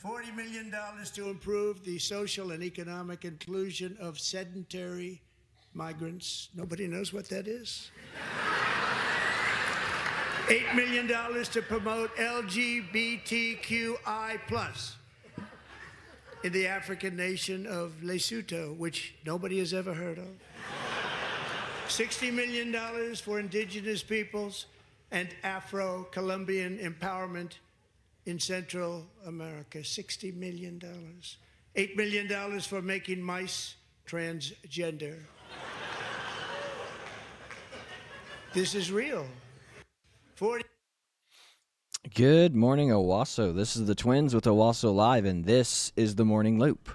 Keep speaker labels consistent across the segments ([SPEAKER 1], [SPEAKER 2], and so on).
[SPEAKER 1] $40 million to improve the social and economic inclusion of sedentary migrants. Nobody knows what that is. $8 million to promote LGBTQI+ in the African nation of Lesotho, which nobody has ever heard of. $60 million for indigenous peoples and Afro-Colombian empowerment in Central America. $60 million. $8 million for making mice transgender. This is real. 40.
[SPEAKER 2] Good morning, Owasso. This is the Twins with Owasso Live, and this is the Morning Loop.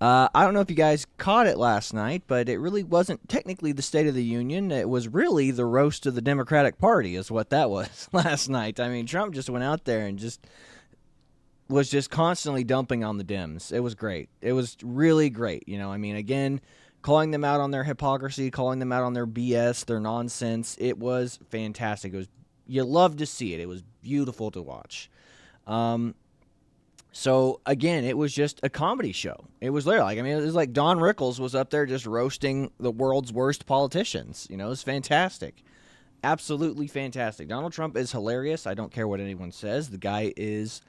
[SPEAKER 2] I don't know if you guys caught it last night, but it really wasn't technically the State of the Union. It was really the roast of the Democratic Party is what that was last night. I mean, Trump just went out there and was constantly dumping on the Dems. It was great. It was really great. You know, I mean, again, calling them out on their hypocrisy, calling them out on their BS, their nonsense. It was fantastic. You love to see it. It was beautiful to watch. So, again, it was just a comedy show. It was literally, it was like Don Rickles was up there just roasting the world's worst politicians. You know, it was fantastic. Absolutely fantastic. Donald Trump is hilarious. I don't care what anyone says. The guy he's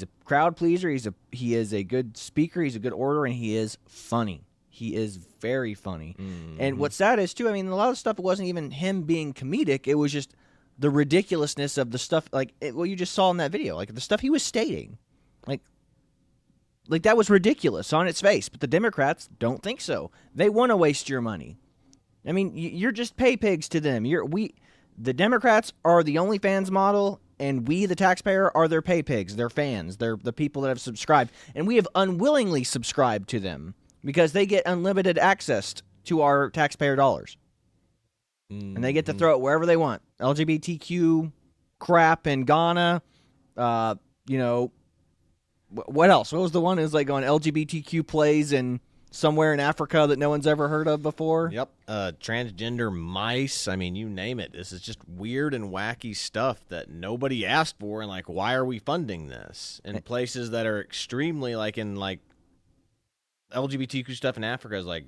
[SPEAKER 2] a crowd pleaser. He is a good speaker. He's a good orator, and he is funny. He is very funny. Mm-hmm. And what's sad is, too, I mean, a lot of stuff, it wasn't even him being comedic. It was just the ridiculousness of the stuff, you just saw in that video, like the stuff he was stating. Like that was ridiculous on its face, but the Democrats don't think so. They want to waste your money. I mean, you're just pay pigs to them. The Democrats are the OnlyFans model, and we, the taxpayer, are their pay pigs. They're fans. They're the people that have subscribed, and we have unwillingly subscribed to them because they get unlimited access to our taxpayer dollars, and they get to throw it wherever they want. LGBTQ crap in Ghana, What else? What was the one? It was like on LGBTQ plays in somewhere in Africa that no one's ever heard of before.
[SPEAKER 3] Yep. Transgender mice. I mean, you name it. This is just weird and wacky stuff that nobody asked for. And why are we funding this in places that are extremely in LGBTQ stuff in Africa is one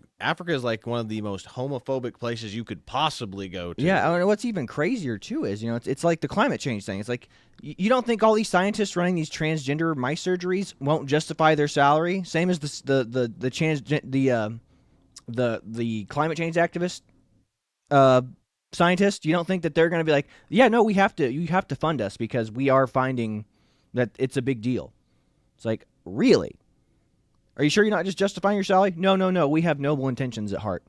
[SPEAKER 3] of the most homophobic places you could possibly go to.
[SPEAKER 2] Yeah, I mean, what's even crazier too is it's like the climate change thing. It's like you don't think all these scientists running these transgender mice surgeries won't justify their salary? Same as the climate change activist scientists. You don't think that they're going to be like, yeah, no, you have to fund us because we are finding that it's a big deal. It's like, really? Are you sure you're not just justifying your salary? No. We have noble intentions at heart.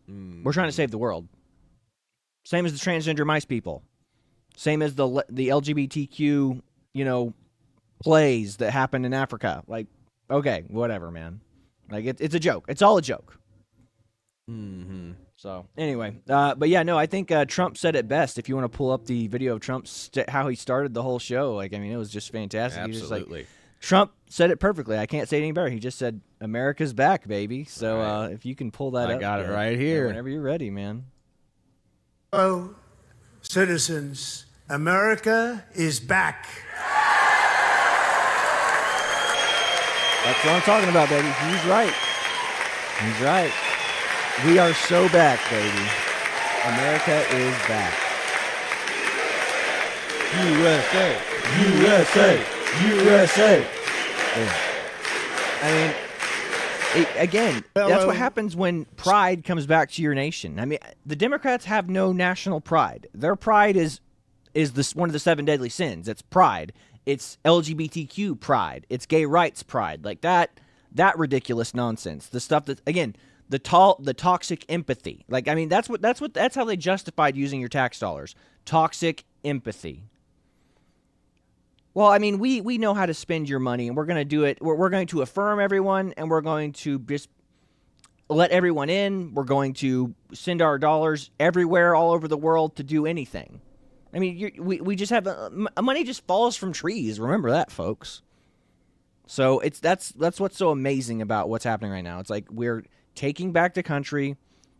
[SPEAKER 2] We're trying to save the world. Same as the transgender mice people. Same as the LGBTQ, plays that happened in Africa. Okay, whatever, man. It's a joke. It's all a joke. Mm-hmm. So, anyway. But yeah, no, I think Trump said it best. If you want to pull up the video of Trump, how he started the whole show, it was just fantastic.
[SPEAKER 3] Absolutely.
[SPEAKER 2] He was Trump said it perfectly. I can't say it any better. He just said, America's back, baby. So right. If you can pull that up.
[SPEAKER 3] I got it right here.
[SPEAKER 2] Whenever you're ready, man.
[SPEAKER 1] Hello, citizens. America is back.
[SPEAKER 2] That's what I'm talking about, baby. He's right. He's right. We are so back, baby. America is back. USA. USA. USA. Yeah. I mean, that's what happens when pride comes back to your nation. I mean, the Democrats have no national pride. Their pride is one of the 7 deadly sins. It's pride. It's LGBTQ pride. It's gay rights pride. Like that ridiculous nonsense. The stuff that, again, the toxic empathy. That's how they justified using your tax dollars. Toxic empathy. Well, I mean, we know how to spend your money, and we're going to do it. We're going to affirm everyone, and we're going to just let everyone in. We're going to send our dollars everywhere, all over the world, to do anything. I mean, we just have money just falls from trees. Remember that, folks. So that's what's so amazing about what's happening right now. It's like we're taking back the country.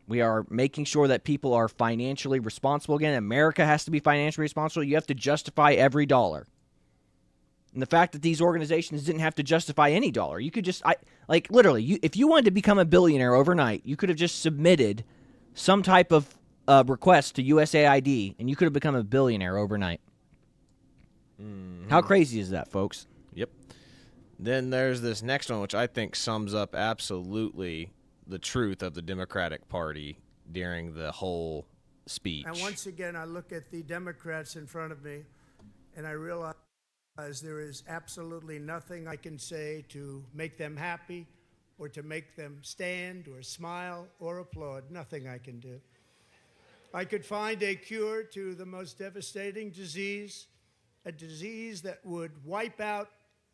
[SPEAKER 2] We are making sure that people are financially responsible again. America has to be financially responsible. You have to justify every dollar. And the fact that these organizations didn't have to justify any dollar. You could just, literally, if you wanted to become a billionaire overnight, you could have just submitted some type of request to USAID, and you could have become a billionaire overnight. Mm-hmm. How crazy is that, folks?
[SPEAKER 3] Yep. Then there's this next one, which I think sums up absolutely the truth of the Democratic Party during the whole speech.
[SPEAKER 1] And once again, I look at the Democrats in front of me, and I realize there is absolutely nothing I can say to make them happy or to make them stand or smile or applaud. Nothing I can do. I could find a cure to the most devastating disease, a disease that would wipe out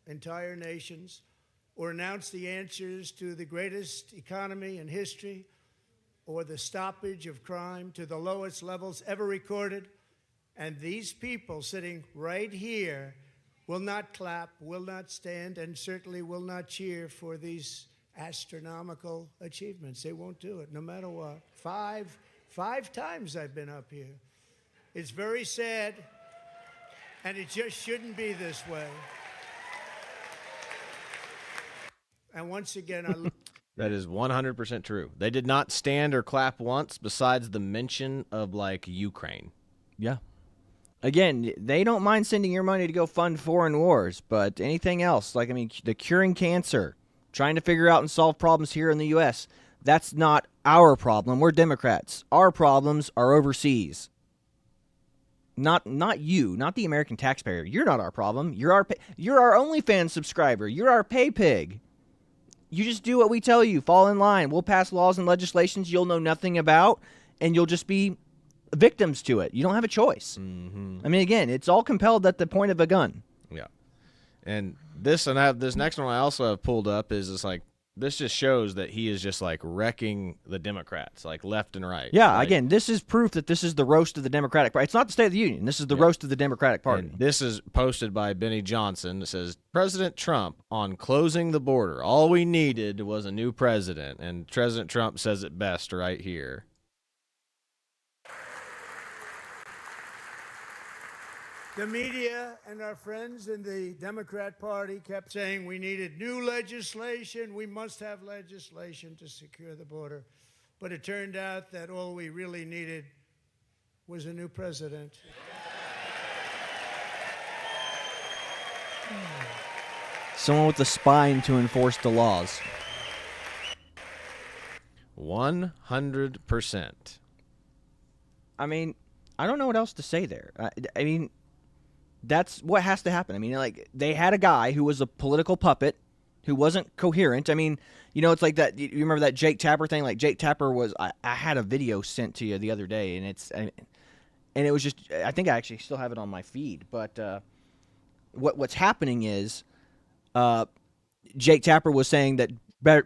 [SPEAKER 1] entire nations, or announce the answers to the greatest economy in history, or the stoppage of crime to the lowest levels ever recorded. And these people sitting right here will not clap, will not stand, and certainly will not cheer for these astronomical achievements. They won't do it, no matter what. Five times I've been up here. It's very sad, and it just shouldn't be this way. And once again,
[SPEAKER 3] That is 100% true. They did not stand or clap once besides the mention of, Ukraine.
[SPEAKER 2] Yeah. Again, they don't mind sending your money to go fund foreign wars, but anything else, the curing cancer, trying to figure out and solve problems here in the U.S., that's not our problem. We're Democrats. Our problems are overseas. Not you, not the American taxpayer. You're not our problem. You're our OnlyFans subscriber. You're our pay pig. You just do what we tell you. Fall in line. We'll pass laws and legislations you'll know nothing about, and you'll just be victims to it. You don't have a choice. Mm-hmm. I mean, again, it's all compelled at the point of a gun.
[SPEAKER 3] Yeah. And this next one I also have pulled up is this just shows that he is just wrecking the Democrats, left and right.
[SPEAKER 2] Yeah, again, this is proof that this is the roast of the Democratic Party. It's not the State of the Union. This is the roast of the Democratic Party.
[SPEAKER 3] And this is posted by Benny Johnson. It says, President Trump on closing the border. All we needed was a new president. And President Trump says it best right here.
[SPEAKER 1] The media and our friends in the Democrat Party kept saying we needed new legislation. We must have legislation to secure the border. But it turned out that all we really needed was a new president.
[SPEAKER 2] Someone with the spine to enforce the laws.
[SPEAKER 3] 100%.
[SPEAKER 2] I mean, I don't know what else to say there. I mean, that's what has to happen. I mean, they had a guy who was a political puppet who wasn't coherent. I mean, it's like that. You remember that Jake Tapper thing? Jake Tapper was. I had a video sent to you the other day, and it was just. I think I actually still have it on my feed. But what's happening is, Jake Tapper was saying that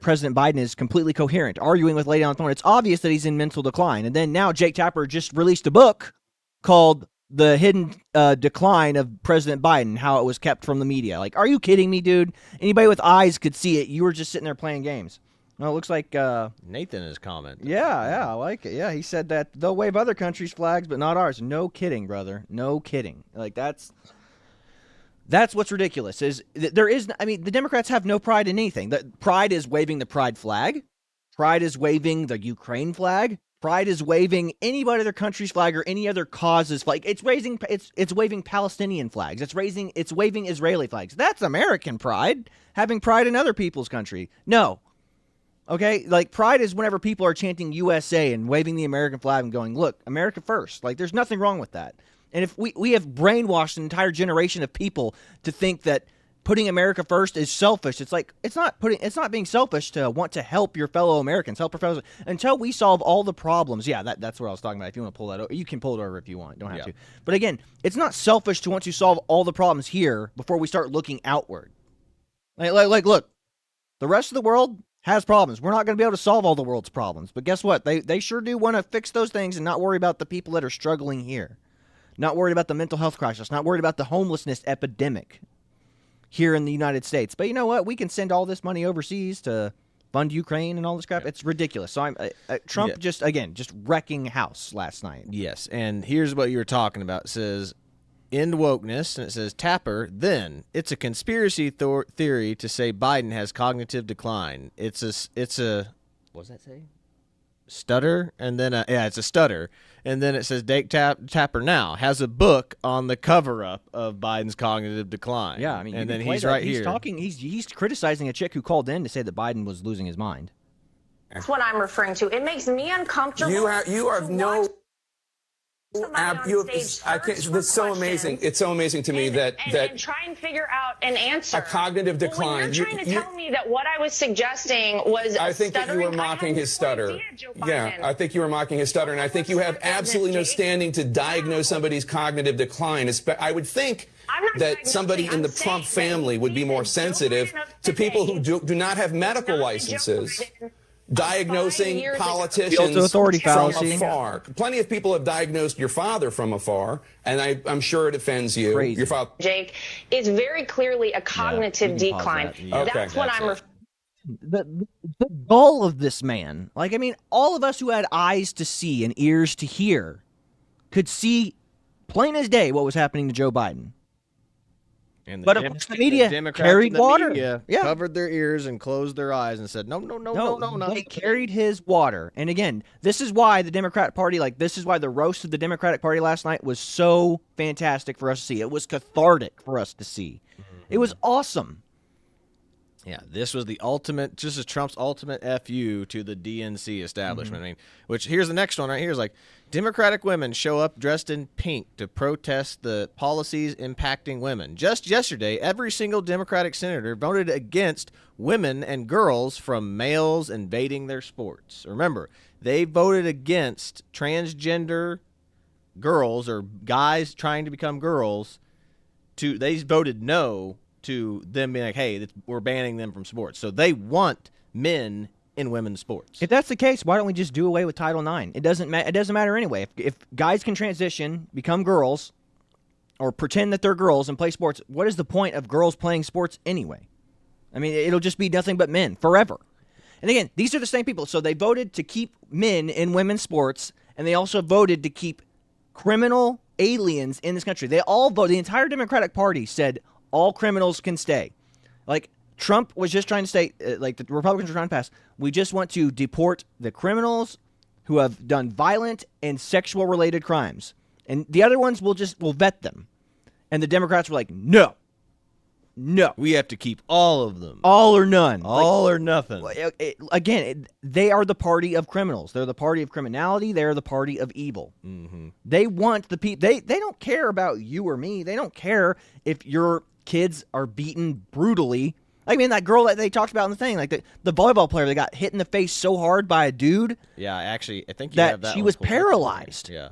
[SPEAKER 2] President Biden is completely coherent, arguing with Lady on the Throne. It's obvious that he's in mental decline. And then now Jake Tapper just released a book called The Hidden Decline of President Biden, how it was kept from the media. Are you kidding me, dude? Anybody with eyes could see it. You were just sitting there playing games. Well, it looks like
[SPEAKER 3] Nathan is commenting.
[SPEAKER 2] Yeah, I like it. Yeah, he said that they'll wave other countries' flags, but not ours. No kidding, brother. No kidding. That's what's ridiculous. The Democrats have no pride in anything. The pride is waving the pride flag. Pride is waving the Ukraine flag. Pride is waving any other country's flag or any other cause's flag. It's waving Palestinian flags. It's waving Israeli flags. That's American pride. Having pride in other people's country. No. Okay? Pride is whenever people are chanting USA and waving the American flag and going, look, America first. There's nothing wrong with that. And if we have brainwashed an entire generation of people to think that putting America first is selfish. It's not being selfish to want to help your fellow Americans, until we solve all the problems. Yeah, that's what I was talking about. If you want to pull that over, you can pull it over if you want. Don't have to. But again, it's not selfish to want to solve all the problems here before we start looking outward. Look, the rest of the world has problems. We're not going to be able to solve all the world's problems. But guess what? They sure do want to fix those things and not worry about the people that are struggling here. Not worried about the mental health crisis. Not worried about the homelessness epidemic here in the United States. But you know what? We can send all this money overseas to fund Ukraine and all this crap. Yeah. It's ridiculous. So Trump just wrecking house last night.
[SPEAKER 3] Yes, and here's what you were talking about. It says End Wokeness, and it says Tapper. Then it's a conspiracy theory to say Biden has cognitive decline. It's a what does that say? Stutter, and then it's a stutter, and then it says Tapper now has a book on the cover up of Biden's cognitive decline.
[SPEAKER 2] Yeah, I mean,
[SPEAKER 3] and then
[SPEAKER 2] he's
[SPEAKER 3] he's right
[SPEAKER 2] he's
[SPEAKER 3] here
[SPEAKER 2] talking. He's criticizing a chick who called in to say that Biden was losing his mind.
[SPEAKER 4] That's what I'm referring to. It makes me uncomfortable.
[SPEAKER 5] You have no.
[SPEAKER 4] I can't.
[SPEAKER 5] It's so amazing. It's so amazing to me that
[SPEAKER 4] try and figure out an answer.
[SPEAKER 5] A cognitive decline.
[SPEAKER 4] Well, when you're trying to tell me that what I was suggesting was
[SPEAKER 5] I think that you were mocking his stutter. Yeah, I think you were mocking his stutter, and I think you have absolutely no standing to diagnose somebody's cognitive decline. I would think that somebody in the Trump family would be more sensitive to people who do not have medical licenses. Diagnosing politicians
[SPEAKER 2] authority
[SPEAKER 5] from
[SPEAKER 2] fallacy.
[SPEAKER 5] afar. Plenty of people have diagnosed your father from afar, and I'm sure it offends you.
[SPEAKER 2] Crazy.
[SPEAKER 5] Your father,
[SPEAKER 4] Jake, is very clearly a cognitive decline. That's what I'm referring
[SPEAKER 2] The gall of this man. Like, I mean, all of us who had eyes to see and ears to hear could see plain as day what was happening to Joe Biden.
[SPEAKER 3] And
[SPEAKER 2] But of course the media
[SPEAKER 3] Democrats
[SPEAKER 2] carried
[SPEAKER 3] in the
[SPEAKER 2] water.
[SPEAKER 3] media
[SPEAKER 2] Yeah.
[SPEAKER 3] covered their ears and closed their eyes and said, no.
[SPEAKER 2] They carried his water. And again, this is why the Democrat Party, this is why the roast of the Democratic Party last night was so fantastic for us to see. It was cathartic for us to see. It was awesome.
[SPEAKER 3] Yeah, this was the ultimate, just as Trump's ultimate FU to the DNC establishment. I mean, which here's the next one right here is like, Democratic women show up dressed in pink to protest the policies impacting women. Just yesterday, every single Democratic senator voted against women and girls from males invading their sports. Remember, they voted against transgender girls or guys trying to become girls. They voted no to them being like, hey, we're banning them from sports. So they want men in women's sports.
[SPEAKER 2] If that's the case, why don't we just do away with Title IX? It doesn't matter anyway. If guys can transition, become girls, or pretend that they're girls and play sports, what is the point of girls playing sports anyway? I mean, it'll just be nothing but men forever. And again, these are the same people. So they voted to keep men in women's sports, and they also voted to keep criminal aliens in this country. They all voted. The entire Democratic Party said all criminals can stay. Like, Trump was just trying to say, like the Republicans were trying to pass, we just want to deport the criminals who have done violent and sexual-related crimes. And the other ones, we'll vet them. And the Democrats were like, no.
[SPEAKER 3] We have to keep all of them.
[SPEAKER 2] All or none.
[SPEAKER 3] All or nothing.
[SPEAKER 2] Again, they are the party of criminals. They're the party of criminality. They're the party of evil. Mm-hmm. They want the people. They don't care about you or me. They don't care if your kids are beaten brutally. I mean, that girl that they talked about in the thing, like the volleyball player that got hit in the face so hard by a dude.
[SPEAKER 3] Yeah, actually, I think you
[SPEAKER 2] that
[SPEAKER 3] have that
[SPEAKER 2] she
[SPEAKER 3] one
[SPEAKER 2] was
[SPEAKER 3] pulled
[SPEAKER 2] paralyzed.
[SPEAKER 3] Yeah,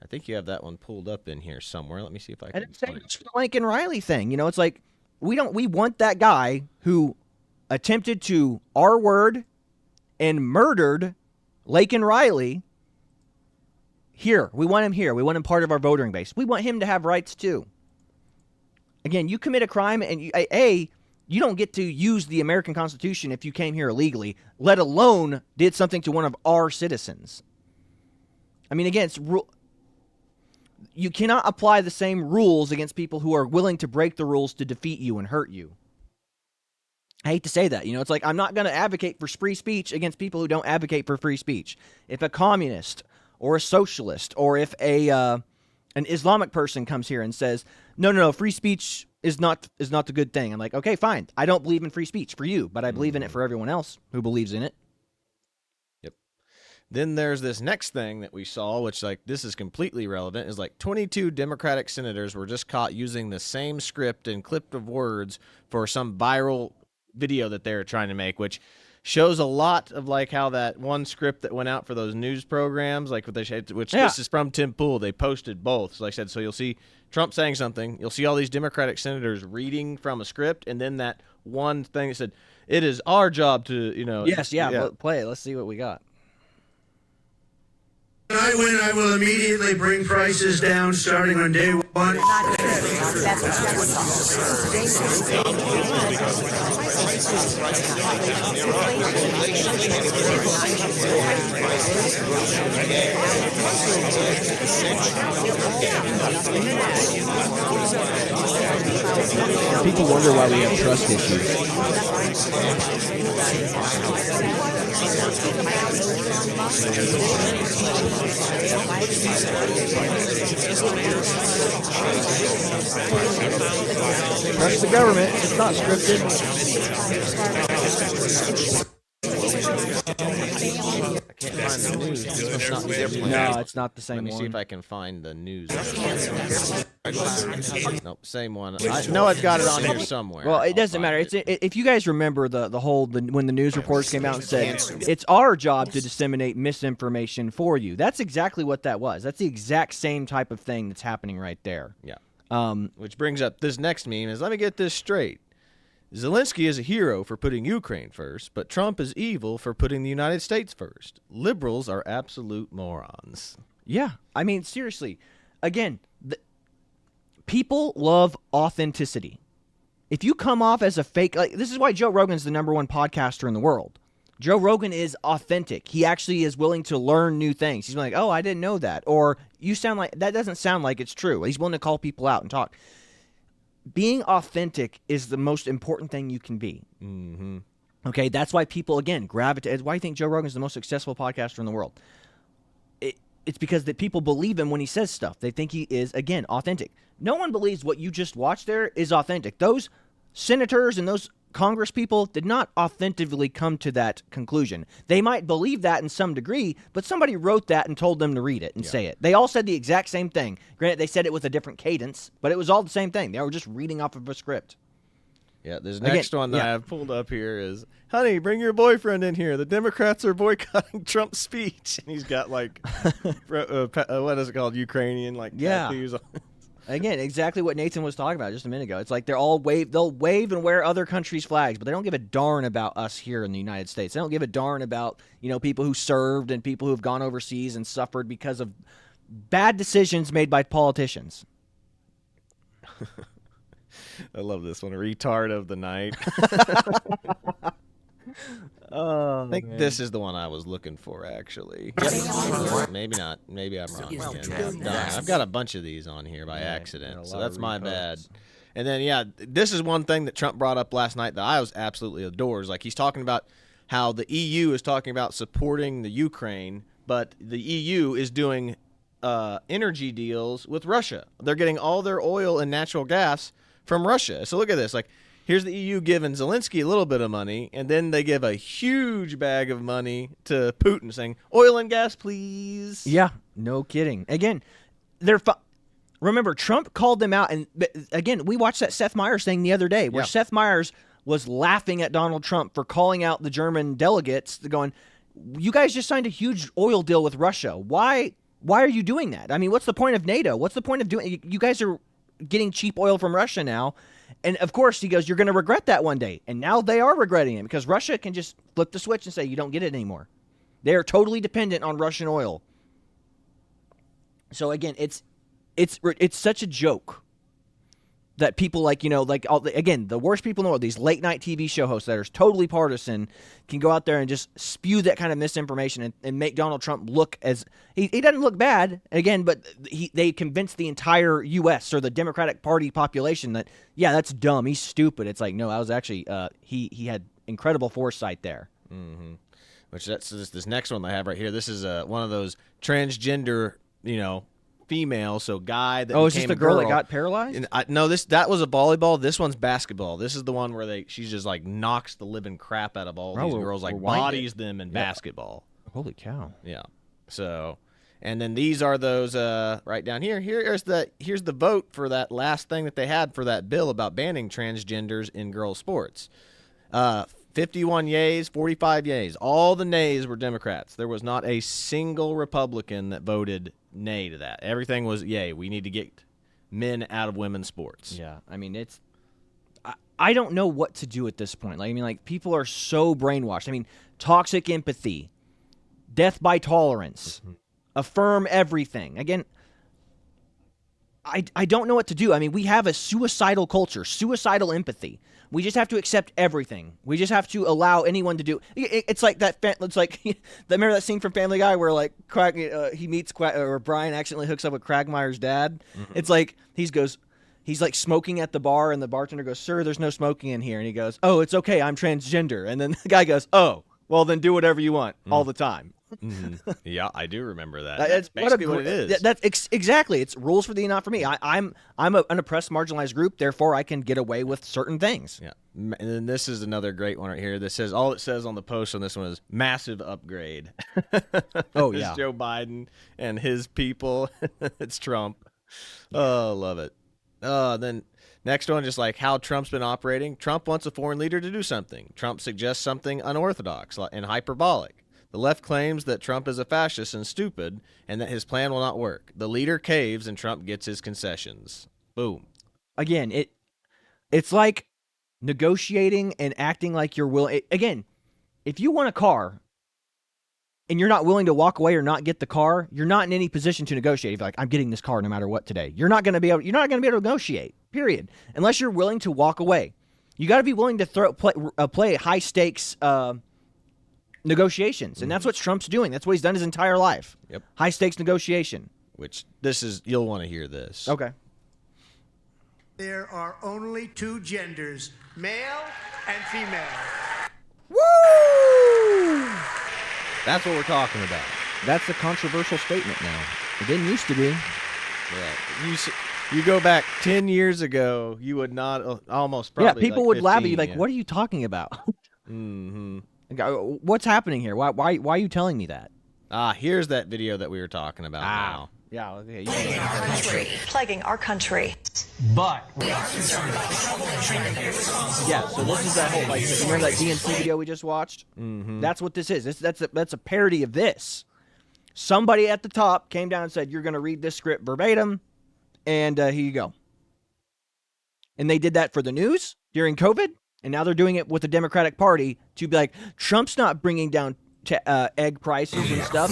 [SPEAKER 3] I think you have that one pulled up in here somewhere. Let me see if I can.
[SPEAKER 2] And it's the Lincoln Riley thing. You know, it's like we want that guy who attempted to R-word and murdered Lincoln Riley here. We want him here. We want him part of our voting base. We want him to have rights too. Again, you commit a crime and you don't get to use the American Constitution if you came here illegally, let alone did something to one of our citizens. I mean, again, you cannot apply the same rules against people who are willing to break the rules to defeat you and hurt you. I hate to say that. You know, it's like I'm not going to advocate for free speech against people who don't advocate for free speech. If a communist or a socialist or if an Islamic person comes here and says, no, free speech is not the good thing. I'm like, okay, fine. I don't believe in free speech for you, but I believe in it for everyone else who believes in it.
[SPEAKER 3] Yep. Then there's this next thing that we saw, which this is completely relevant, is 22 Democratic senators were just caught using the same script and clip of words for some viral video that they were trying to make, which shows a lot of how that one script that went out for those news programs, this is from Tim Pool. They posted both. So like I said, so you'll see Trump saying something. You'll see all these Democratic senators reading from a script, and then that one thing that said, "It is our job to,"
[SPEAKER 2] Yes, yeah. Play it. Let's see what we got.
[SPEAKER 1] When I win, I will immediately bring prices down starting on day one.
[SPEAKER 2] People wonder why we have trust issues. Trust the government. It's not scripted.
[SPEAKER 3] I can't find the news. This must not be their plan.
[SPEAKER 2] No, it's not the same
[SPEAKER 3] Let me
[SPEAKER 2] one.
[SPEAKER 3] see if I can find the news. Nope, same one. I know I've got it on here somewhere.
[SPEAKER 2] Well, it doesn't matter. If you guys remember when the news reporters came out and said it's our job to disseminate misinformation for you. That's exactly what that was. That's the exact same type of thing that's happening right there.
[SPEAKER 3] Yeah. Which brings up this next meme is, let me get this straight. Zelensky is a hero for putting Ukraine first, but Trump is evil for putting the United States first. Liberals are absolute morons.
[SPEAKER 2] Yeah. I mean, seriously. Again, people love authenticity. If you come off as a fake, like, this is why Joe Rogan's the #1 podcaster in the world. Joe Rogan is authentic. He actually is willing to learn new things. He's like, oh, I didn't know that. Or you sound like, that doesn't sound like it's true. He's willing to call people out and talk. Being authentic is the most important thing you can be.
[SPEAKER 3] Mm-hmm.
[SPEAKER 2] Okay, that's why people, again, gravitate. That's why I think Joe Rogan is the most successful podcaster in the world. It's because that people believe him when he says stuff. They think he is, again, authentic. No one believes what you just watched there is authentic. Those senators and those Congress people did not authentically come to that conclusion. They might believe that in some degree, but somebody wrote that and told them to read it and say it. They all said the exact same thing. Granted, they said it with a different cadence, but it was all the same thing. They were just reading off of a script.
[SPEAKER 3] Yeah, this next one that I have pulled up here is, honey, bring your boyfriend in here. The Democrats are boycotting Trump's speech. And he's got, like, what is it called? Ukrainian, like, tattoos on.
[SPEAKER 2] Again, exactly what Nathan was talking about just a minute ago. It's like they'll wave and wear other countries' flags, but they don't give a darn about us here in the United States. They don't give a darn about, people who served and people who have gone overseas and suffered because of bad decisions made by politicians.
[SPEAKER 3] I love this one. Retard of the night. I think this is the one I was looking for, actually. Maybe not. Maybe I'm wrong again. I've got a bunch of these on here by accident, so that's my bad. And then, this is one thing that Trump brought up last night that I was absolutely adores. Like, he's talking about how the EU is talking about supporting the Ukraine, but the EU is doing energy deals with Russia. They're getting all their oil and natural gas from Russia. So look at this. Like, here's the EU giving Zelensky a little bit of money, and then they give a huge bag of money to Putin saying, oil and gas, please.
[SPEAKER 2] Yeah, no kidding. Again, remember, Trump called them out. And again, we watched that Seth Meyers thing the other day where Seth Meyers was laughing at Donald Trump for calling out the German delegates, going, you guys just signed a huge oil deal with Russia. Why are you doing that? I mean, what's the point of NATO? What's the point of doing? You guys are getting cheap oil from Russia now. And, of course, he goes, you're going to regret that one day. And now they are regretting it because Russia can just flip the switch and say you don't get it anymore. They are totally dependent on Russian oil. So, again, it's such a joke that people again, the worst people in the world, these late-night TV show hosts that are totally partisan, can go out there and just spew that kind of misinformation and make Donald Trump look as he doesn't look bad, again, but they convince the entire U.S. or the Democratic Party population that, that's dumb, he's stupid. It's like, no, I was actually he had incredible foresight there.
[SPEAKER 3] Mm-hmm. Which that's this next one I have right here. This is one of those transgender, female, so guy that
[SPEAKER 2] is this the girl that got paralyzed?
[SPEAKER 3] No, that was a volleyball. This one's basketball. This is the one where she just like knocks the living crap out of all these girls, like bodies them in basketball.
[SPEAKER 2] Holy cow!
[SPEAKER 3] Yeah. So, and then these are those right down here. Here's the vote for that last thing that they had for that bill about banning transgenders in girls' sports. 51 yays, 45 yays. All the nays were Democrats. There was not a single Republican that voted nay to that. Everything was yay. We need to get men out of women's sports.
[SPEAKER 2] Yeah, I mean, I don't know what to do at this point. People are so brainwashed. I mean, toxic empathy, death by tolerance, affirm everything. Again, I don't know what to do. I mean, we have a suicidal culture, suicidal empathy. We just have to accept everything. We just have to allow anyone to do. It's like that. It's like remember that scene from Family Guy where like he meets or Brian accidentally hooks up with Quagmire's dad. Mm-hmm. It's like he's like smoking at the bar, and the bartender goes, "Sir, there's no smoking in here." And he goes, "Oh, it's okay. I'm transgender." And then the guy goes, "Oh, well, then do whatever you want all the time."
[SPEAKER 3] Mm-hmm. Yeah, I do remember that. That's basically what it is.
[SPEAKER 2] Exactly. It's rules for thee, not for me. I'm an oppressed, marginalized group, therefore I can get away with certain things.
[SPEAKER 3] Yeah. And then this is another great one right here. That says all it says on the post on this one is massive upgrade.
[SPEAKER 2] Oh yeah,
[SPEAKER 3] Joe Biden and his people. It's Trump. Oh, love it. Then next one, just like how Trump's been operating. Trump wants a foreign leader to do something. Trump suggests something unorthodox and hyperbolic. The left claims that Trump is a fascist and stupid and that his plan will not work. The leader caves and Trump gets his concessions. Boom.
[SPEAKER 2] Again, it's like negotiating and acting like you're willing. Again, if you want a car and you're not willing to walk away or not get the car, you're not in any position to negotiate. If you're like, I'm getting this car no matter what today. You're not going to be able to negotiate, period. Unless you're willing to walk away. You got to be willing to play high stakes negotiations, and that's what Trump's doing. That's what he's done his entire life.
[SPEAKER 3] Yep.
[SPEAKER 2] High stakes negotiation.
[SPEAKER 3] Which this is, you'll want to hear this.
[SPEAKER 2] Okay.
[SPEAKER 1] There are only two genders, male and female.
[SPEAKER 2] Woo!
[SPEAKER 3] That's what we're talking about.
[SPEAKER 2] That's a controversial statement now. It didn't used to be.
[SPEAKER 3] Yeah. You go back 10 years ago, you would not almost probably.
[SPEAKER 2] Yeah, people
[SPEAKER 3] like
[SPEAKER 2] would
[SPEAKER 3] 15,
[SPEAKER 2] laugh at you like, "What are you talking about?"
[SPEAKER 3] Mm-hmm.
[SPEAKER 2] What's happening here? Why are you telling me that?
[SPEAKER 3] Here's that video that we were talking about now.
[SPEAKER 2] Yeah, okay.
[SPEAKER 6] Plaguing our country.
[SPEAKER 7] But
[SPEAKER 2] yeah, so this is that whole like remember that DNC video we just watched?
[SPEAKER 3] Mm-hmm.
[SPEAKER 2] That's what this is. That's a parody of this. Somebody at the top came down and said, "You're going to read this script verbatim," and here you go. And they did that for the news during COVID. And now they're doing it with the Democratic Party to be like, Trump's not bringing down egg prices and stuff.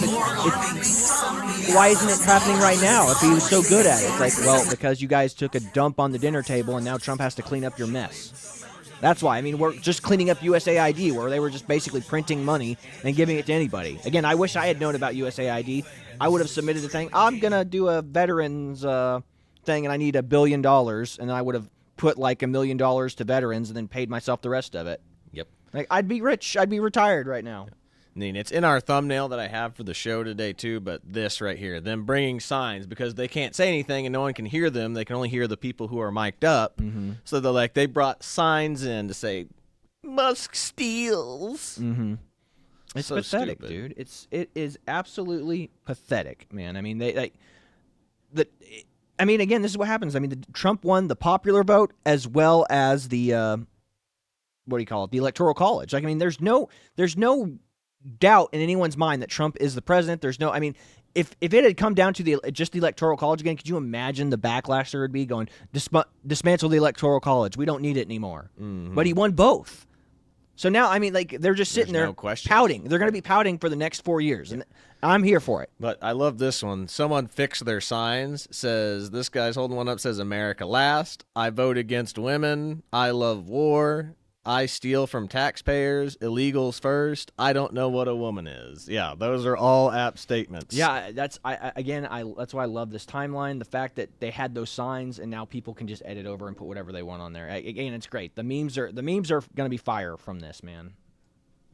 [SPEAKER 2] Why isn't it happening right now if he was so good at it? It's like, well, because you guys took a dump on the dinner table and now Trump has to clean up your mess. That's why. I mean, we're just cleaning up USAID, where they were just basically printing money and giving it to anybody. Again, I wish I had known about USAID. I would have submitted the thing. I'm going to do a veterans thing and I need $1 billion. And then I would have put like $1 million to veterans and then paid myself the rest of it.
[SPEAKER 3] Yep.
[SPEAKER 2] Like I'd be rich. I'd be retired right now.
[SPEAKER 3] I mean, it's in our thumbnail that I have for the show today too, but this right here, them bringing signs because they can't say anything and no one can hear them. They can only hear the people who are mic'd up.
[SPEAKER 2] Mm-hmm.
[SPEAKER 3] So they brought signs in to say, Musk steals.
[SPEAKER 2] Mm-hmm. It's
[SPEAKER 3] so
[SPEAKER 2] pathetic,
[SPEAKER 3] stupid.
[SPEAKER 2] dude. It is absolutely pathetic, man. I mean, I mean, again, this is what happens. I mean, Trump won the popular vote as well as the what do you call it? The Electoral College. Like, I mean, there's no doubt in anyone's mind that Trump is the president. There's no. I mean, if it had come down to just the Electoral College again, could you imagine the backlash there would be going dismantle the Electoral College? We don't need it anymore. Mm-hmm. But he won both. So now, I mean, like they're just sitting there pouting. They're going to be pouting for the next 4 years, and I'm here for it.
[SPEAKER 3] But I love this one. Someone fixed their signs. Says this guy's holding one up. Says America last. I vote against women. I love war. I steal from taxpayers. Illegals first. I don't know what a woman is. Yeah, those are all apt statements.
[SPEAKER 2] Yeah, that's that's why I love this timeline. The fact that they had those signs and now people can just edit over and put whatever they want on there. Again, it's great. The memes are going to be fire from this, man.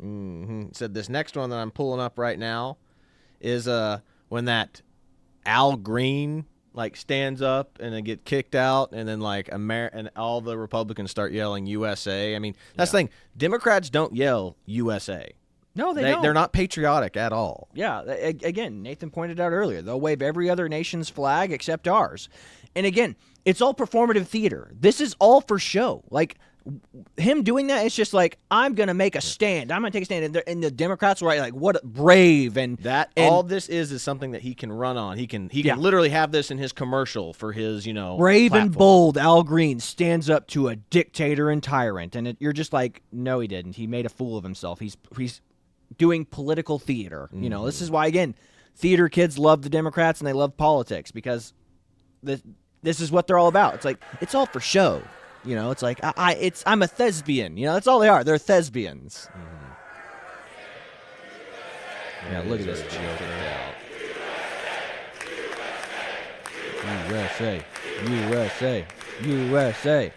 [SPEAKER 3] Mm-hmm. Said this next one that I'm pulling up right now is when that Al Green stands up and then get kicked out, and then and all the Republicans start yelling USA. I mean, that's the thing. Democrats don't yell USA.
[SPEAKER 2] No, they don't.
[SPEAKER 3] They're not patriotic at all.
[SPEAKER 2] Yeah. Again, Nathan pointed out earlier, they'll wave every other nation's flag except ours. And again, it's all performative theater. This is all for show. Like, him doing that, it's just like, I'm going to make a stand. I'm going to take a stand. And the Democrats were like, what brave. And
[SPEAKER 3] all this is something that he can run on. He can literally have this in his commercial for his,
[SPEAKER 2] brave
[SPEAKER 3] platform.
[SPEAKER 2] And bold Al Green stands up to a dictator and tyrant. And you're just like, no, he didn't. He made a fool of himself. He's doing political theater.
[SPEAKER 3] Mm-hmm.
[SPEAKER 2] This is why, again, theater kids love the Democrats and they love politics because this is what they're all about. It's like, it's all for show. You know, it's like, I'm a thespian. You know, that's all they are. They're thespians. Yeah, look at this joke. USA, USA, USA.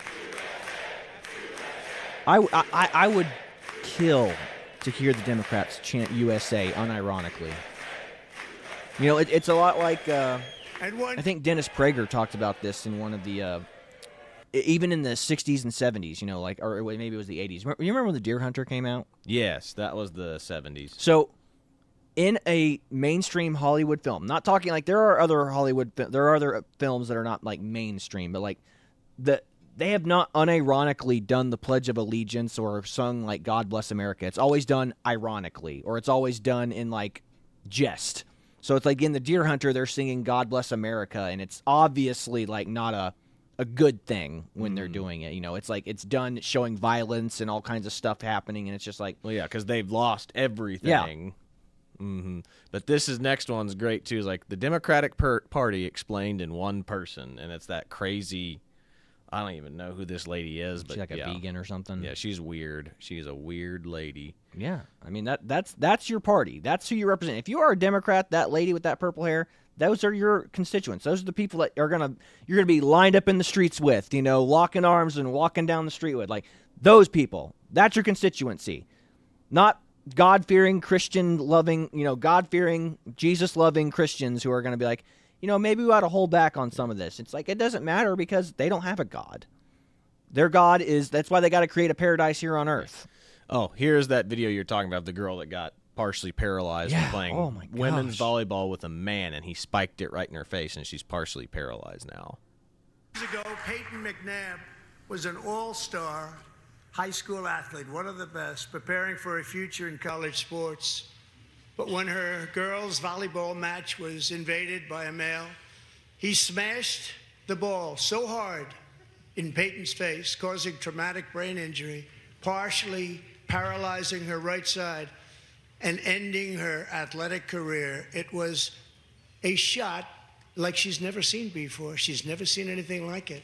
[SPEAKER 2] I would kill to hear the Democrats chant USA unironically. You know, it's a lot like, I think Dennis Prager talked about this in one of the, even in the 60s and 70s, you know, like, or maybe it was the 80s. You remember when The Deer Hunter came out?
[SPEAKER 3] Yes, that was the 70s.
[SPEAKER 2] So, in a mainstream Hollywood film, not talking like there are other films that are not like mainstream, but like they have not unironically done the Pledge of Allegiance or sung like God Bless America. It's always done ironically, or it's always done in like jest. So it's like in The Deer Hunter, they're singing God Bless America, and it's obviously like not a good thing when they're doing it. You know, it's like it's done showing violence and all kinds of stuff happening, and it's just like,
[SPEAKER 3] well, yeah, because they've lost everything.
[SPEAKER 2] Yeah.
[SPEAKER 3] But this next one's great too. Is like the Democratic Party explained in one person, and it's that crazy. I don't even know who this lady is, but
[SPEAKER 2] she's like a vegan or something.
[SPEAKER 3] Yeah, she's weird. She's a weird lady.
[SPEAKER 2] Yeah, I mean that's your party. That's who you represent. If you are a Democrat, that lady with that purple hair, those are your constituents. Those are the people that you're gonna be lined up in the streets with. You know, locking arms and walking down the street with. Like those people. That's your constituency, not God-fearing, Christian-loving, you know, God-fearing, Jesus-loving Christians who are going to be like, you know, maybe we ought to hold back on some of this. It's like, it doesn't matter because they don't have a God. Their God is, that's why they got to create a paradise here on earth.
[SPEAKER 3] Oh, here's that video you're talking about, the girl that got partially paralyzed from playing women's volleyball with a man, and he spiked it right in her face, and she's partially paralyzed now.
[SPEAKER 1] Years ago, Peyton McNabb was an all-star high school athlete, one of the best, preparing for a future in college sports. But when her girls' volleyball match was invaded by a male, he smashed the ball so hard in Peyton's face, causing traumatic brain injury, partially paralyzing her right side, and ending her athletic career. It was a shot like she's never seen before. She's never seen anything like it.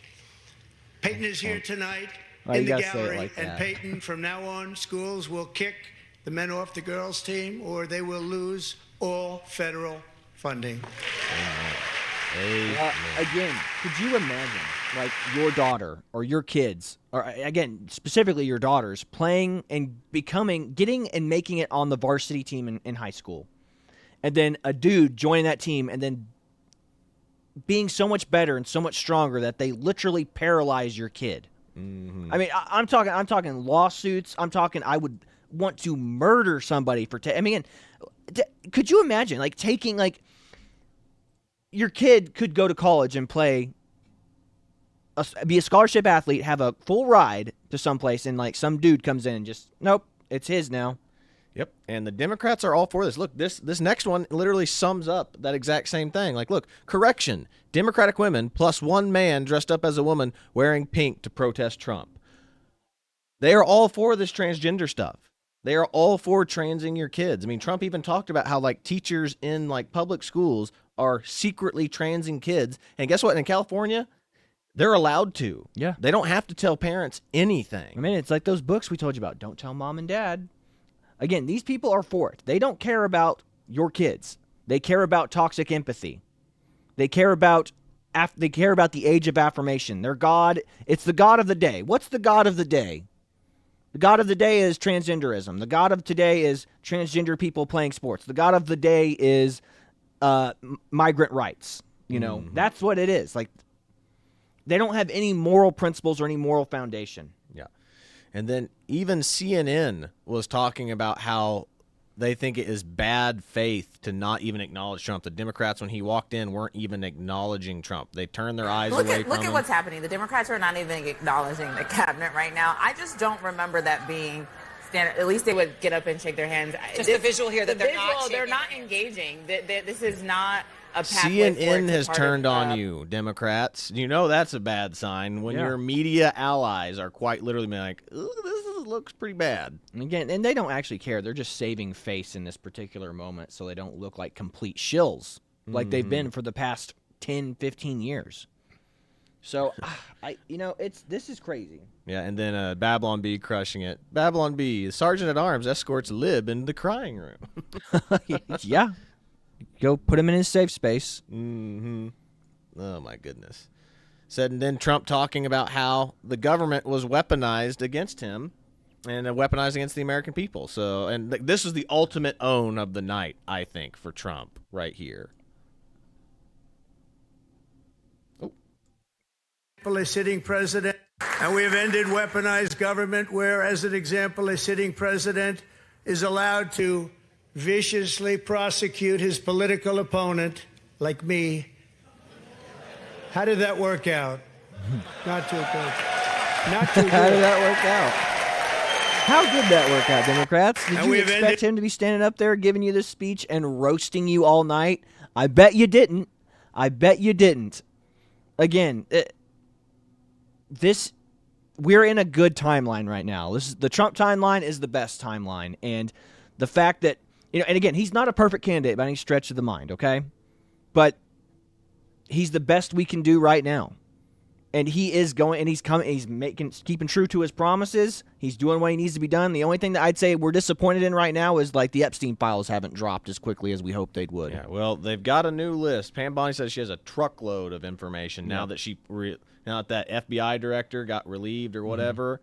[SPEAKER 1] Peyton is here tonight. In the gallery, like and Peyton, from now on, schools will kick the men off the girls' team, or they will lose all federal funding.
[SPEAKER 2] Again, could you imagine, like, your daughter or your kids, or again, specifically your daughters, playing and getting and making it on the varsity team in high school, and then a dude joining that team and then being so much better and so much stronger that they literally paralyze your kid? I mean, I'm talking lawsuits. I'm talking I would want to murder somebody for I mean, could you imagine like taking like your kid could go to college and be a scholarship athlete, have a full ride to someplace, and like some dude comes in and just nope, it's his now.
[SPEAKER 3] Yep, and the Democrats are all for this. Look, this next one literally sums up that exact same thing. Like, look, correction, Democratic women plus one man dressed up as a woman wearing pink to protest Trump. They are all for this transgender stuff. They are all for transing your kids. I mean, Trump even talked about how, like, teachers in, like, public schools are secretly transing kids. And guess what? In California, they're allowed to.
[SPEAKER 2] Yeah.
[SPEAKER 3] They don't have to tell parents anything.
[SPEAKER 2] I mean, it's like those books we told you about. Don't tell mom and dad. Again, these people are for it. They don't care about your kids. They care about toxic empathy. They care about the age of affirmation. Their God, it's the God of the day. What's the God of the day? The God of the day is transgenderism. The God of today is transgender people playing sports. The God of the day is migrant rights. You know, that's what it is. Like, they don't have any moral principles or any moral foundation.
[SPEAKER 3] Yeah. And then even CNN was talking about how they think it is bad faith to not even acknowledge Trump. The Democrats, when he walked in, weren't even acknowledging Trump. They turned their eyes away from him.
[SPEAKER 7] Look at what's happening. The Democrats are not even acknowledging the cabinet right now. I just don't remember that being standard. At least they would get up and shake their hands.
[SPEAKER 8] Just the visual here that
[SPEAKER 7] they're not engaging. This is not a
[SPEAKER 3] CNN has turned on you, Democrats. You know that's a bad sign when your media allies are quite literally being like, this looks pretty bad.
[SPEAKER 2] And they don't actually care. They're just saving face in this particular moment so they don't look like complete shills like they've been for the past 10, 15 years. So, this is crazy.
[SPEAKER 3] Yeah, and then Babylon Bee crushing it. Babylon Bee, Sergeant at Arms escorts Lib into the crying room.
[SPEAKER 2] Yeah. Go put him in his safe space.
[SPEAKER 3] Mm-hmm. Oh, my goodness. Said, and then Trump talking about how the government was weaponized against him and weaponized against the American people. So, and this is the ultimate own of the night, I think, for Trump right here.
[SPEAKER 1] A sitting president, and we have ended weaponized government where, as an example, a sitting president is allowed to viciously prosecute his political opponent, like me. How did that work out? Not too good. Not too good.
[SPEAKER 2] How did that work out? How did that work out, Democrats? Did you expect him to be standing up there giving you this speech and roasting you all night? I bet you didn't. I bet you didn't. Again, we're in a good timeline right now. The Trump timeline is the best timeline, and the fact that and again, he's not a perfect candidate by any stretch of the mind, okay? But he's the best we can do right now, and he is going, and he's coming, he's keeping true to his promises. He's doing what he needs to be done. The only thing that I'd say we're disappointed in right now is like the Epstein files haven't dropped as quickly as we hoped they would.
[SPEAKER 3] Yeah, well, they've got a new list. Pam Bondi says she has a truckload of information now that now that FBI director got relieved or whatever.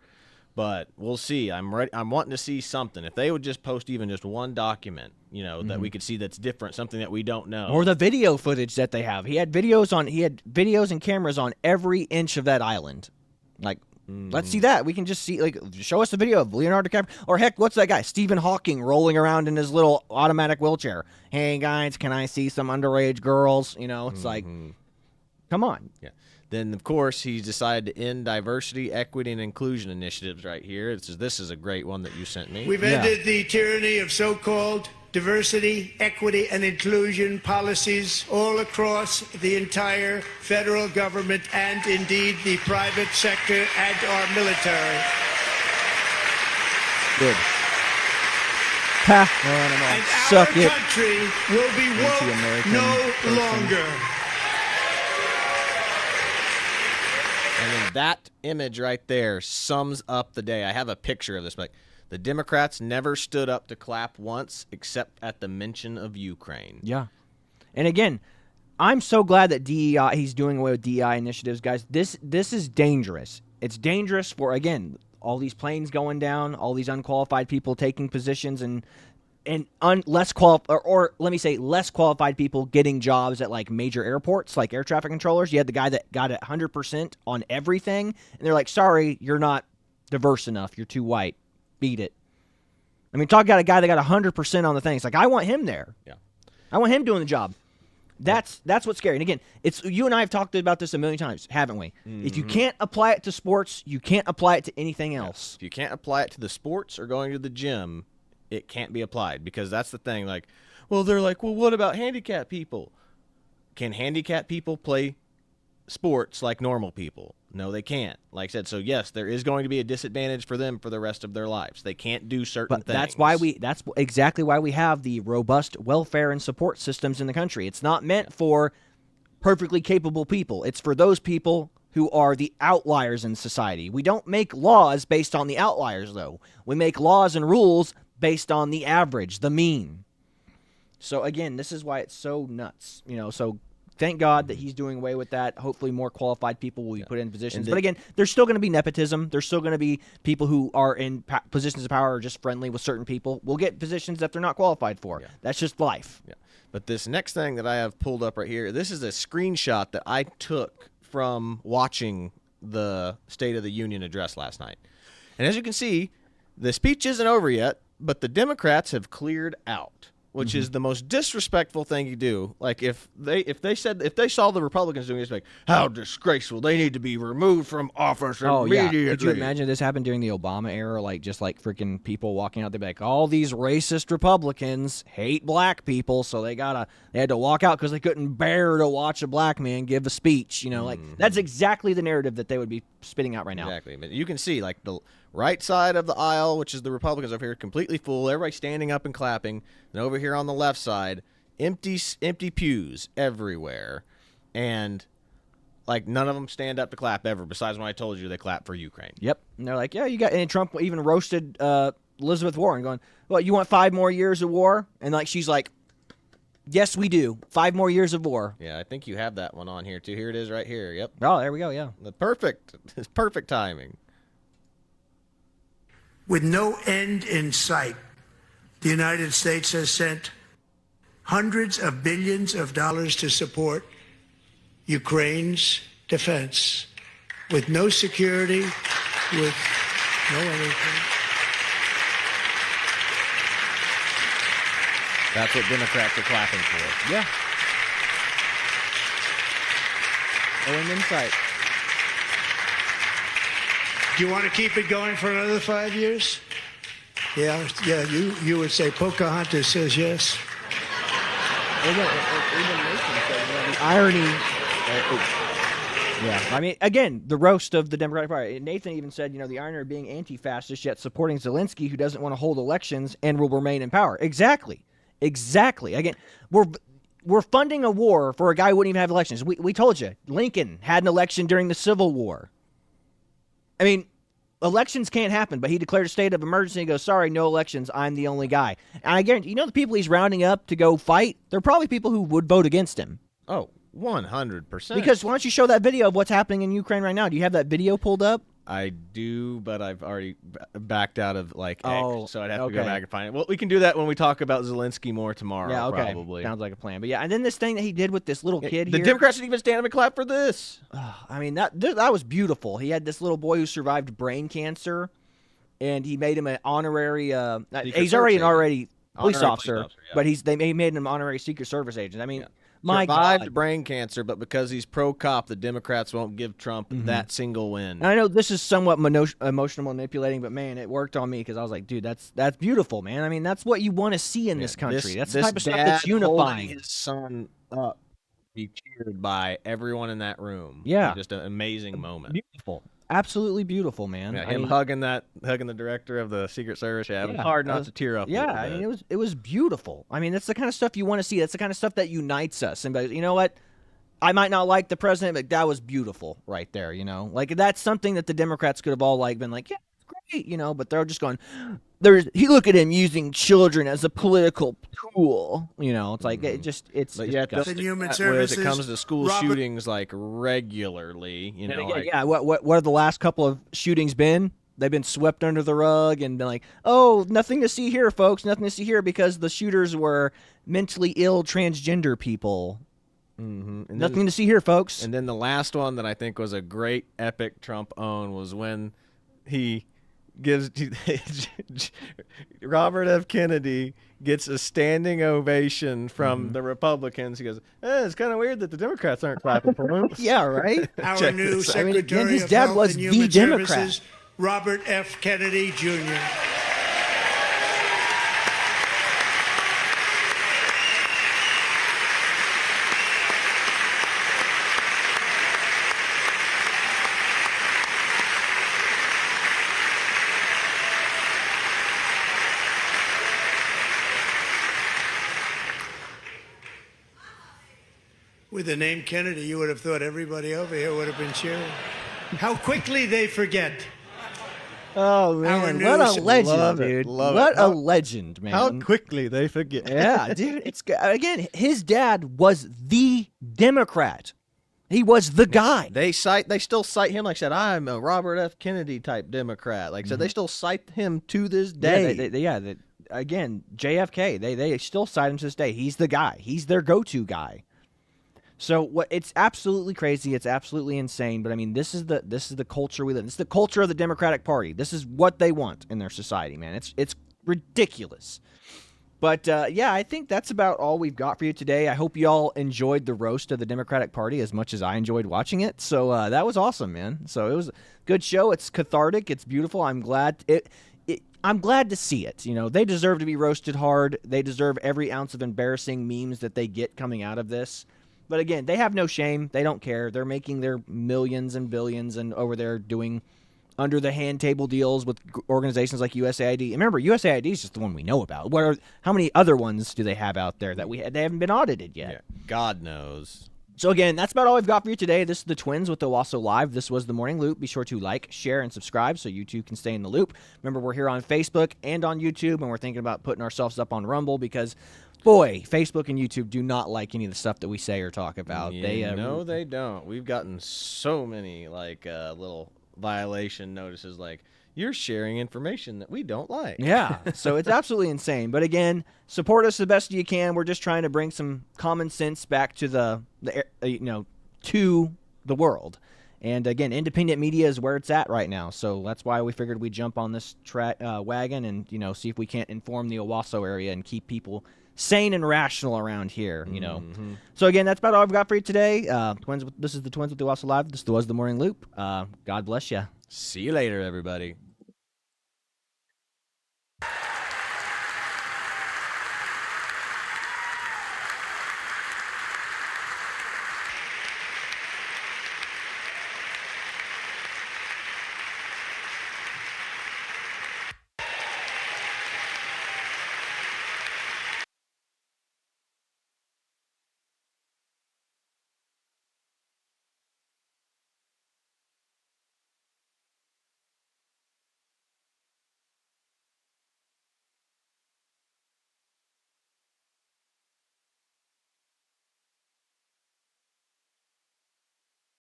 [SPEAKER 3] But we'll see. I'm ready. I'm wanting to see something. If they would just post even just one document, that we could see that's different, something that we don't know,
[SPEAKER 2] or the video footage that they have. He had videos and cameras on every inch of that island. Like, let's see that. We can just see, show us the video of Leonardo DiCaprio, or heck, what's that guy, Stephen Hawking, rolling around in his little automatic wheelchair. Hey guys, can I see some underage girls? It's like, come on.
[SPEAKER 3] Yeah. Then, of course, he's decided to end diversity, equity, and inclusion initiatives right here. This is a great one that you sent me.
[SPEAKER 1] We've ended the tyranny of so-called diversity, equity, and inclusion policies all across the entire federal government and, indeed, the private sector and our military.
[SPEAKER 2] Good.
[SPEAKER 1] And our country will be woke no longer.
[SPEAKER 3] And then that image right there sums up the day. I have a picture of this. The Democrats never stood up to clap once except at the mention of Ukraine.
[SPEAKER 2] Yeah. And again, I'm so glad that DEI, he's doing away with DEI initiatives, guys. This is dangerous. It's dangerous for, again, all these planes going down, all these unqualified people taking positions, and less qualified people getting jobs at like major airports, like air traffic controllers. You had the guy that got it 100% on everything, and they're like, "Sorry, you're not diverse enough. You're too white. Beat it." I mean, talk about a guy that got 100% on the thing. It's like, I want him there.
[SPEAKER 3] Yeah,
[SPEAKER 2] I want him doing the job. That's what's scary. And again, it's you and I have talked about this a million times, haven't we? Mm-hmm. If you can't apply it to sports, you can't apply it to anything else.
[SPEAKER 3] If you can't apply it to the sports or going to the gym, it can't be applied, because that's the thing. Like, they're like, what about handicapped people? Can handicapped people play sports like normal people? No, they can't. Like I said, so yes, there is going to be a disadvantage for them for the rest of their lives. They can't do certain things.
[SPEAKER 2] That's exactly why we have the robust welfare and support systems in the country. It's not meant for perfectly capable people. It's for those people who are the outliers in society. We don't make laws based on the outliers, though. We make laws and rules based on the average, the mean. So again, this is why it's so nuts. So thank God that he's doing away with that. Hopefully more qualified people will be put in positions. But again, there's still going to be nepotism. There's still going to be people who are in positions of power or just friendly with certain people will get positions that they're not qualified for. Yeah. That's just life.
[SPEAKER 3] Yeah. But this next thing that I have pulled up right here, this is a screenshot that I took from watching the State of the Union address last night. And as you can see, the speech isn't over yet, but the Democrats have cleared out, which is the most disrespectful thing you do. Like, if they saw the Republicans doing this, like, how disgraceful, they need to be removed from office immediately.
[SPEAKER 2] Yeah. Could you imagine this happened during the Obama era? Like, just like freaking people walking out, they'd be like, all these racist Republicans hate black people, so they had to walk out because they couldn't bear to watch a black man give a speech. Like, that's exactly the narrative that they would be spitting out right now.
[SPEAKER 3] Exactly. But you can see, like, the right side of the aisle, which is the Republicans over here, completely full. Everybody standing up and clapping. And over here on the left side, empty pews everywhere. And Like, none of them stand up to clap ever, besides when I told you they clap for Ukraine.
[SPEAKER 2] Yep. And they're like, yeah, you got. And Trump even roasted Elizabeth Warren, going, "Well, you want 5 more years of war?" And like, she's like, "Yes, we do. 5 more years of war."
[SPEAKER 3] Yeah, I think you have that one on here too. Here it is, right here. Yep.
[SPEAKER 2] Oh, there we go. Yeah.
[SPEAKER 3] It's perfect timing.
[SPEAKER 1] With no end in sight, the United States has sent hundreds of billions of dollars to support Ukraine's defense, with no security, with no anything.
[SPEAKER 3] That's what Democrats are clapping for.
[SPEAKER 2] Yeah. No end in sight.
[SPEAKER 1] Do you want to keep it going for another 5 years? Yeah, you would say Pocahontas says yes.
[SPEAKER 2] The irony. Yeah, I mean, again, the roast of the Democratic Party. Nathan even said, the irony of being anti-fascist yet supporting Zelensky, who doesn't want to hold elections and will remain in power. Exactly. Again, we're funding a war for a guy who wouldn't even have elections. We told you, Lincoln had an election during the Civil War. I mean, elections can't happen, but he declared a state of emergency and goes, sorry, no elections, I'm the only guy. And I guarantee, the people he's rounding up to go fight, they're probably people who would vote against him.
[SPEAKER 3] Oh, 100%.
[SPEAKER 2] Because why don't you show that video of what's happening in Ukraine right now? Do you have that video pulled up?
[SPEAKER 3] I do, but I've already backed out of X, so I'd have to go
[SPEAKER 2] okay.
[SPEAKER 3] back and find it. Well, we can do that when we talk about Zelensky more tomorrow,
[SPEAKER 2] Yeah, okay.
[SPEAKER 3] probably.
[SPEAKER 2] Sounds like a plan. But yeah, and then this thing that he did with this little kid
[SPEAKER 3] The
[SPEAKER 2] here.
[SPEAKER 3] Democrats didn't even stand up and clap for this.
[SPEAKER 2] I mean, that was beautiful. He had this little boy who survived brain cancer, and he made him an honorary. He's already an police officer,
[SPEAKER 3] yeah.
[SPEAKER 2] but they made him an honorary Secret Service agent. I mean, my
[SPEAKER 3] survived
[SPEAKER 2] God.
[SPEAKER 3] brain cancer, but because he's pro-cop, the Democrats won't give Trump that single win.
[SPEAKER 2] And I know this is somewhat emotional manipulating, but man, it worked on me because I was like, dude, that's beautiful, man. I mean, that's what you want to see in this country. That's the type of stuff that's unifying.
[SPEAKER 3] His son up, be cheered by everyone in that room.
[SPEAKER 2] Yeah,
[SPEAKER 3] just an amazing moment.
[SPEAKER 2] Beautiful. Absolutely beautiful, man.
[SPEAKER 3] Yeah, him hugging the director of the Secret Service. Yeah, it was hard not to tear up.
[SPEAKER 2] Yeah, I mean, it was beautiful. I mean, that's the kind of stuff you want to see. That's the kind of stuff that unites us. And you know what? I might not like the president, but that was beautiful right there. Like that's something that the Democrats could have all been like, yeah, it's great, but they're just going. Look at him using children as a political tool. It's like it's.
[SPEAKER 3] But yeah,
[SPEAKER 1] Human
[SPEAKER 3] whereas
[SPEAKER 1] Services.
[SPEAKER 3] it comes to school shootings regularly,
[SPEAKER 2] What are the last couple of shootings been? They've been swept under the rug and been like, oh, nothing to see here, folks, nothing to see here because the shooters were mentally ill transgender people.
[SPEAKER 3] Mm-hmm.
[SPEAKER 2] Nothing to see here, folks.
[SPEAKER 3] And then the last one that I think was a great epic Trump own was when he gives Robert F. Kennedy gets a standing ovation from the Republicans. He goes, it's kind of weird that the Democrats aren't clapping for him.
[SPEAKER 2] Yeah, right?
[SPEAKER 1] Our new Secretary
[SPEAKER 2] his
[SPEAKER 1] of
[SPEAKER 2] dad
[SPEAKER 1] Health
[SPEAKER 2] was
[SPEAKER 1] and
[SPEAKER 2] the
[SPEAKER 1] Human
[SPEAKER 2] Democrat.
[SPEAKER 1] Services, Robert F. Kennedy, Jr. With the name Kennedy, you would have thought everybody over here would have been cheering. How quickly they forget.
[SPEAKER 2] Oh, man. What a legend, dude. What a legend, man.
[SPEAKER 3] How quickly they forget.
[SPEAKER 2] Yeah, dude. Again, his dad was the Democrat. He was the guy.
[SPEAKER 3] They still cite him. Like I said, I'm a Robert F. Kennedy type Democrat. Like I said, they still cite him to this day.
[SPEAKER 2] Yeah, again, JFK. They still cite him to this day. He's the guy. He's their go-to guy. So it's absolutely crazy. It's absolutely insane. But I mean, this is the culture we live in. This is the culture of the Democratic Party. This is what they want in their society, man. It's ridiculous. But yeah, I think that's about all we've got for you today. I hope you all enjoyed the roast of the Democratic Party as much as I enjoyed watching it. So that was awesome, man. So it was a good show. It's cathartic. It's beautiful. I'm glad I'm glad to see it. They deserve to be roasted hard. They deserve every ounce of embarrassing memes that they get coming out of this. But again, they have no shame. They don't care. They're making their millions and billions and over there doing under the hand table deals with organizations like USAID. And remember, USAID is just the one we know about. How many other ones do they have out there that they haven't been audited yet?
[SPEAKER 3] Yeah, God knows.
[SPEAKER 2] So again, that's about all we've got for you today. This is the Twins with Owasso Live. This was the Morning Loop. Be sure to like, share, and subscribe so you too can stay in the loop. Remember, we're here on Facebook and on YouTube, and we're thinking about putting ourselves up on Rumble because, boy, Facebook and YouTube do not like any of the stuff that we say or talk about.
[SPEAKER 3] Yeah, no, they don't. We've gotten so many little violation notices like, you're sharing information that we don't like.
[SPEAKER 2] Yeah, so it's absolutely insane. But again, support us the best you can. We're just trying to bring some common sense back to to the world. And again, independent media is where it's at right now. So that's why we figured we'd jump on this wagon and see if we can't inform the Owasso area and keep people sane and rational around here. So again, that's about all I've got for you today. This is the Twins with the Owasso Live. This was the Morning Loop. God bless you.
[SPEAKER 3] See you later, everybody.